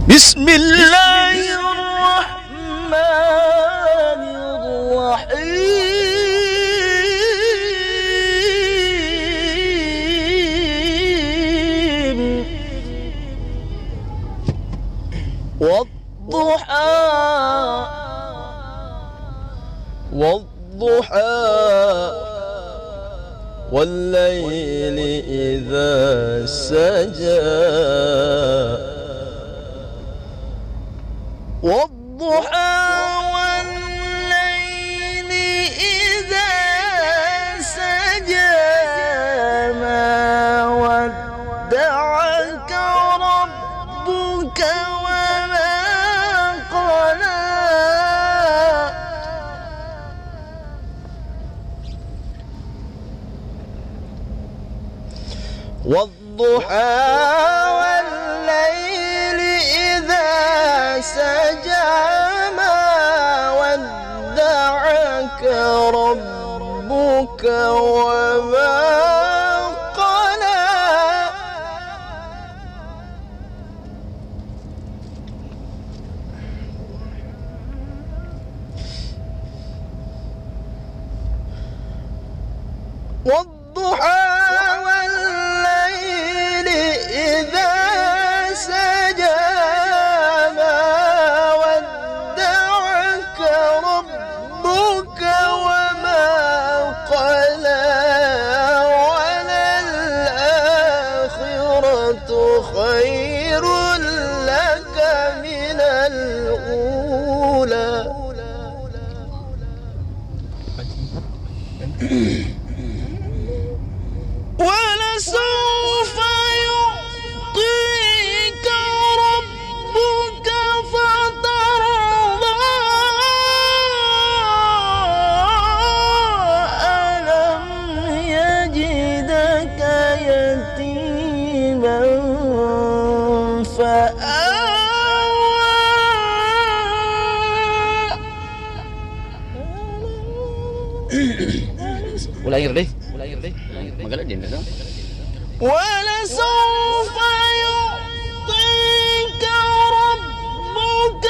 بسم الله الرحمن الرحيم والضحى والليل إذا سجى والضحى والليل إذا سجى ما ودعك ربك وما قلى والضحى والليل إذا سجى ما ودعك ربك وما قلى والضحى والليل إذا سجى ما ودعك ربك وما قلى وللآخرة خير لك من الأولى ولسوف يعطيك ربك فترضى ألم يجدك يتيما Ulangi deh. Magalah dia dah. ولسوف يعطيك ربك